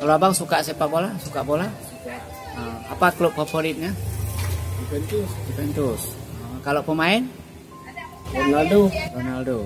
Kalau abang suka sepak bola, suka bola? Apa klub favoritnya? Juventus. Juventus. Kalau pemain? Ronaldo. Ronaldo.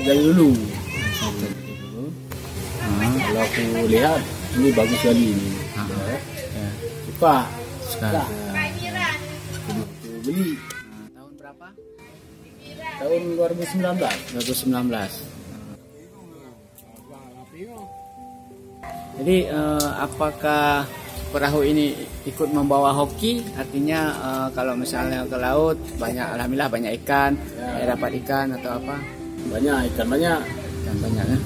Dari dulu. Kalau aku lihat ini bagus sekali ini. Suka. Suka. Aku beli. Tahun berapa? Tahun 2019. 2019. Jadi apakah perahu ini ikut membawa hoki? Artinya kalau misalnya ke laut banyak, alhamdulillah banyak ikan, dapat ikan atau apa? Banyak ikan banyak. Ikan banyak ya.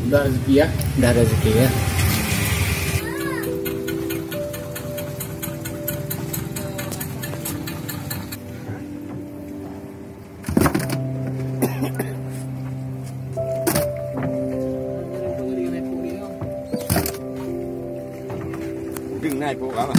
Udah rezeki ya. Udah rezeki ya. Đừng này cố gắng à.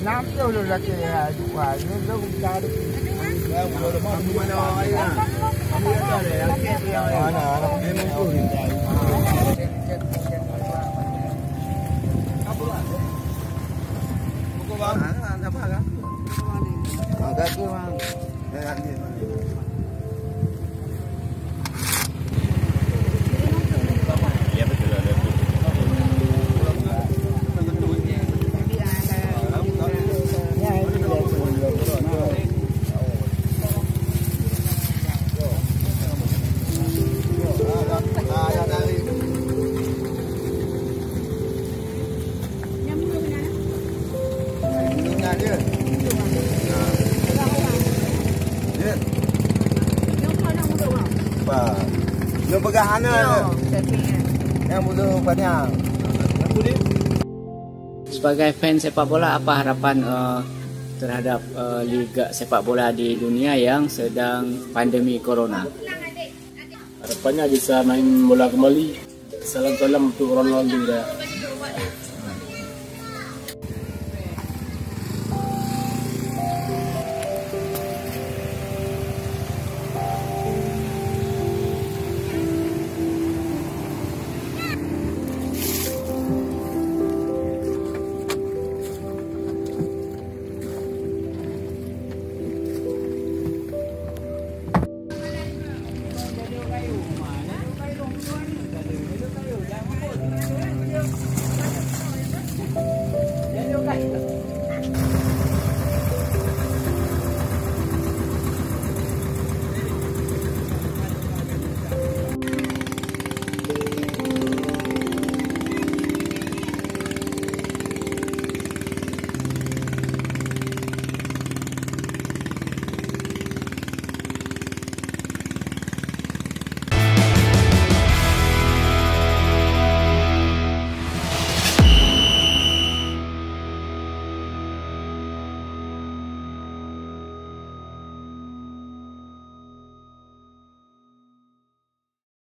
Nam đâu là cái quả nó đâu ra được. Yung paghahanap yang butuh banyak. Sebagai fans sepak bola, apa harapan terhadap liga sepak bola di dunia yang sedang pandemi corona? Harapannya bisa main bola kembali. Salam-salam untuk Ronaldo.